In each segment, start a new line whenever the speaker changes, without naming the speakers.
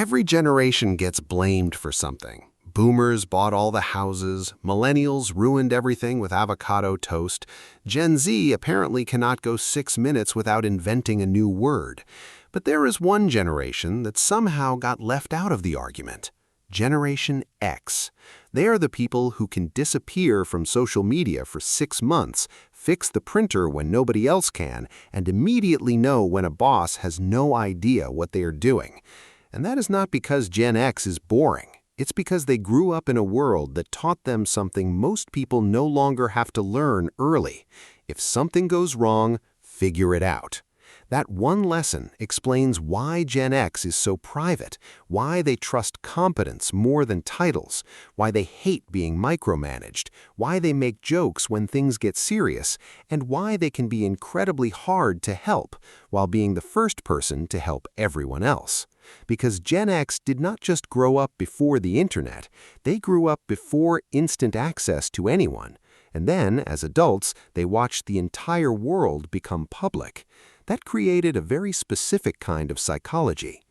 Every generation gets blamed for something. Boomers bought all the houses, millennials ruined everything with avocado toast, Gen Z apparently cannot go 6 minutes without inventing a new word. But there is one generation that somehow got left out of the argument. Generation X. They are the people who can disappear from social media for 6 months, fix the printer when nobody else can, and immediately know when a boss has no idea what they are doing. And that is not because Gen X is boring. It's because they grew up in a world that taught them something most people no longer have to learn early. If something goes wrong, figure it out. That one lesson explains why Gen X is so private, why they trust competence more than titles, why they hate being micromanaged, why they make jokes when things get serious, and why they can be incredibly hard to help while being the first person to help everyone else. Because Gen X did not just grow up before the internet, they grew up before instant access to anyone. And then, as adults, they watched the entire world become public. That created a very specific kind of psychology.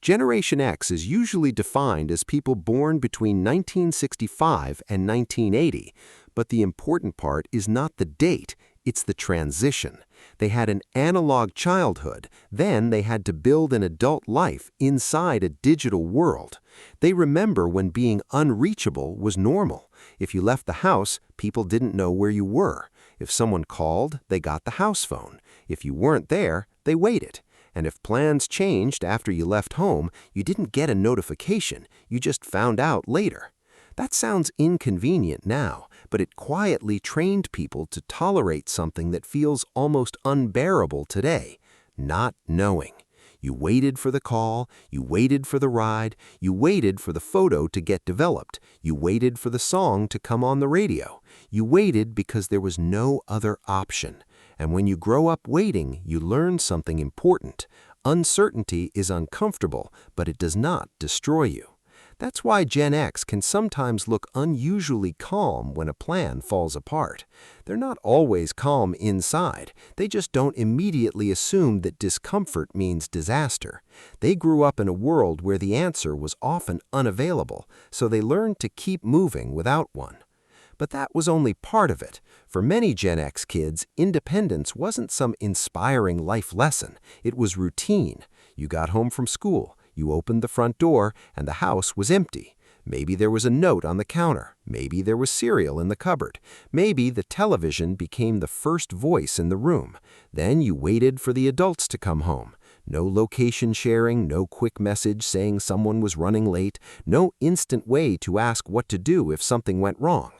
Generation X is usually defined as people born between 1965 and 1980, but the important part is not the date, it's the transition. They had an analog childhood, then they had to build an adult life inside a digital world. They remember when being unreachable was normal. If you left the house, people didn't know where you were. If someone called, they got the house phone. If you weren't there, they waited. And if plans changed after you left home, you didn't get a notification, you just found out later. That sounds inconvenient now, but it quietly trained people to tolerate something that feels almost unbearable today: not knowing. You waited for the call, you waited for the ride, you waited for the photo to get developed, you waited for the song to come on the radio. You waited because there was no other option. And when you grow up waiting, you learn something important. Uncertainty is uncomfortable, but it does not destroy you. That's why Gen X can sometimes look unusually calm when a plan falls apart. They're not always calm inside. They just don't immediately assume that discomfort means disaster. They grew up in a world where the answer was often unavailable, so they learned to keep moving without one. But that was only part of it. For many Gen X kids, independence wasn't some inspiring life lesson. It was routine. You got home from school. You opened the front door, and the house was empty. Maybe there was a note on the counter. Maybe there was cereal in the cupboard. Maybe the television became the first voice in the room. Then you waited for the adults to come home. No location sharing, no quick message saying someone was running late, no instant way to ask what to do if something went wrong.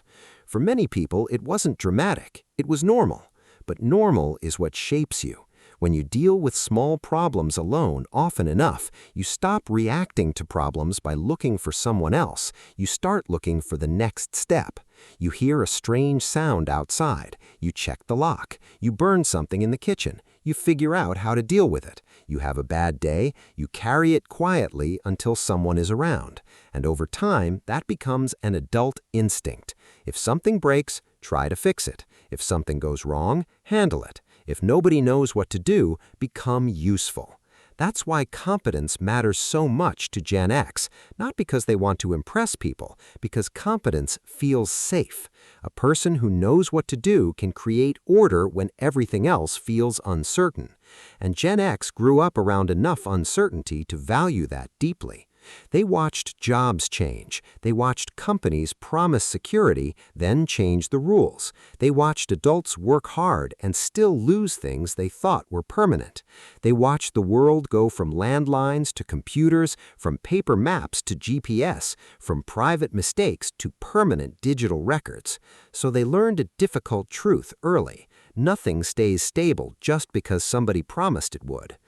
For many people, it wasn't dramatic. It was normal. But normal is what shapes you. When you deal with small problems alone often enough, you stop reacting to problems by looking for someone else. You start looking for the next step. You hear a strange sound outside. You check the lock. You burn something in the kitchen. You figure out how to deal with it. You have a bad day. You carry it quietly until someone is around. And over time, that becomes an adult instinct. If something breaks, try to fix it. If something goes wrong, handle it. If nobody knows what to do, become useful. That's why competence matters so much to Gen X, not because they want to impress people, because competence feels safe. A person who knows what to do can create order when everything else feels uncertain. And Gen X grew up around enough uncertainty to value that deeply. They watched jobs change. They watched companies promise security, then change the rules. They watched adults work hard and still lose things they thought were permanent. They watched the world go from landlines to computers, from paper maps to GPS, from private mistakes to permanent digital records. So they learned a difficult truth early. Nothing stays stable just because somebody promised it would.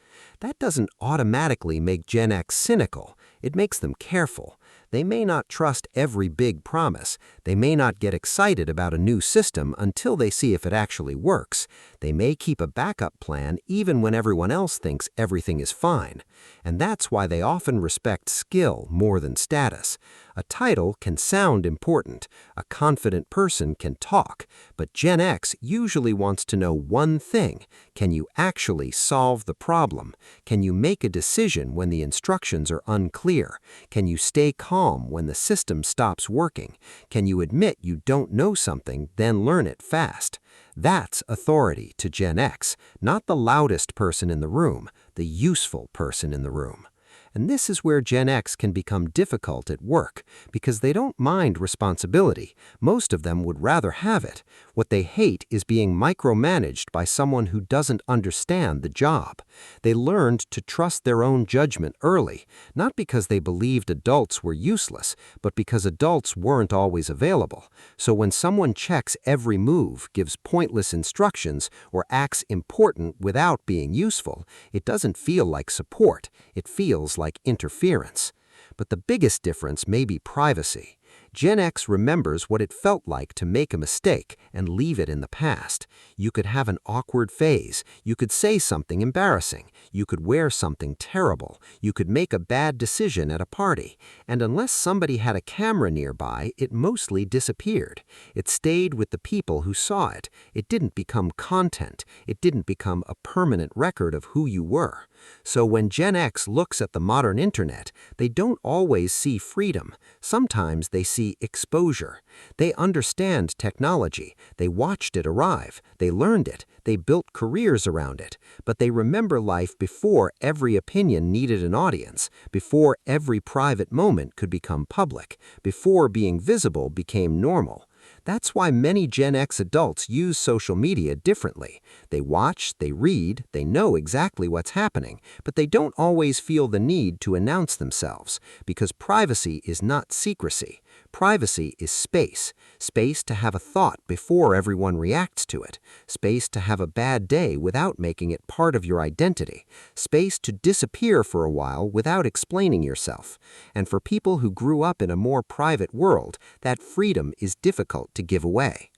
That doesn't automatically make Gen X cynical. It makes them careful.
They may not trust every big promise. They may not get excited about a new system until they see if it actually works. They may keep a backup plan even when everyone else thinks everything is fine. And that's why they often respect skill more than status. A title can sound important. A confident person can talk. But Gen X usually wants to know one thing. Can you actually solve the problem? Can you make a decision when the instructions are unclear? Can you stay calm when the system stops working? Can you admit you don't know something, then learn it fast? That's authority to Gen X, not the loudest person in the room, the useful person in the room. And this is where Gen X can become difficult at work, because they don't mind responsibility. Most of them would rather have it. What they hate is being micromanaged by someone who doesn't understand the job. They learned to trust their own judgment early, not because they believed adults were useless, but because adults weren't always available. So when someone checks every move, gives pointless instructions, or acts important without being useful, it doesn't feel like support. It feels like interference. But the biggest difference may be privacy. Gen X remembers what it felt like to make a mistake and leave it in the past. You could have an awkward phase. You could say something embarrassing. You could wear something terrible. You could make a bad decision at a party. And unless somebody had a camera nearby, it mostly disappeared. It stayed with the people who saw it. It didn't become content. It didn't become a permanent record of who you were. So when Gen X looks at the modern internet, they don't always see freedom. Sometimes they see exposure. They understand technology. They watched it arrive. They learned it. They built careers around it. But they remember life before every opinion needed an audience, before every private moment could become public, before being visible became normal. That's why many Gen X adults use social media differently. They watch, they read, they know exactly what's happening, but they don't always feel the need to announce themselves, because privacy is not secrecy. Privacy is space. Space to have a thought before everyone reacts to it. Space to have a bad day without making it part of your identity. Space to disappear for a while without explaining yourself. And for people who grew up in a more private world, that freedom is difficult to give away.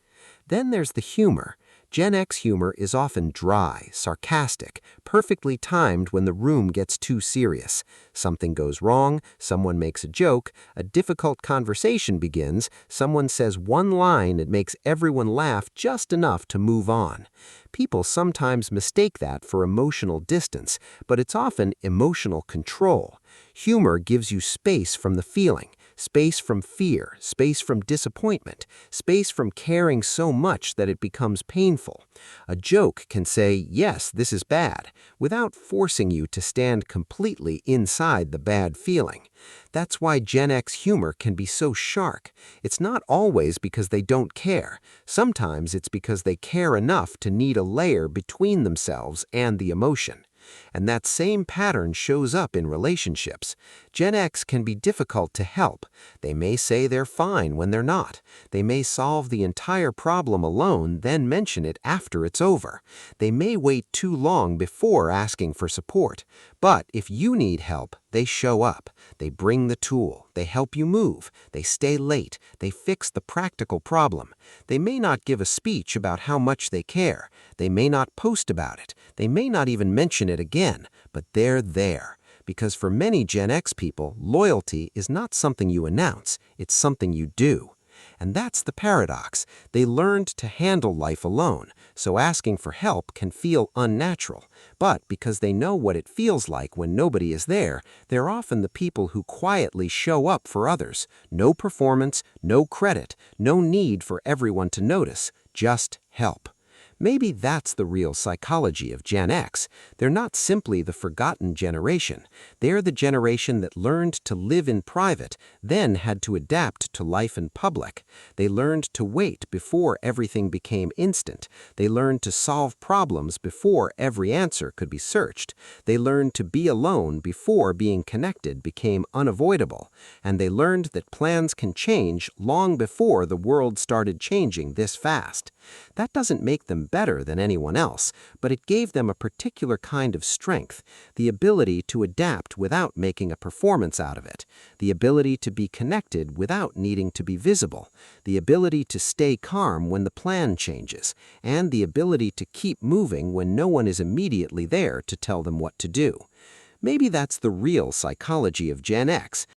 Then there's the humor. Gen X humor is often dry, sarcastic, perfectly timed when the room gets too serious. Something goes wrong, someone makes a joke, a difficult conversation begins, someone says one line that makes everyone laugh just enough to move on. People sometimes mistake that for emotional distance, but it's often emotional control. Humor gives you space from the feeling. Space from fear, space from disappointment, space from caring so much that it becomes painful. A joke can say, yes, this is bad, without forcing you to stand completely inside the bad feeling. That's why Gen X humor can be so sharp. It's not always because they don't care. Sometimes it's because they care enough to need a layer between themselves and the emotion. And that same pattern shows up in relationships. Gen X can be difficult to help. They may say they're fine when they're not. They may solve the entire problem alone, then mention it after it's over. They may wait too long before asking for support. But if you need help, they show up. They bring the tool. They help you move. They stay late. They fix the practical problem. They may not give a speech about how much they care. They may not post about it. They may not even mention it again, but they're there. Because for many Gen X people, loyalty is not something you announce, it's something you do. And that's the paradox. They learned to handle life alone, so asking for help can feel unnatural. But because they know what it feels like when nobody is there, they're often the people who quietly show up for others. No performance, no credit, no need for everyone to notice, just help. Maybe that's the real psychology of Gen X. They're not simply the forgotten generation. They're the generation that learned to live in private, then had to adapt to life in public. They learned to wait before everything became instant. They learned to solve problems before every answer could be searched. They learned to be alone before being connected became unavoidable. And they learned that plans can change long before the world started changing this fast. That doesn't make them them better than anyone else, but it gave them a particular kind of strength, the ability to adapt without making a performance out of it, the ability to be connected without needing to be visible, the ability to stay calm when the plan changes, and the ability to keep moving when no one is immediately there to tell them what to do. Maybe that's the real psychology of Gen X,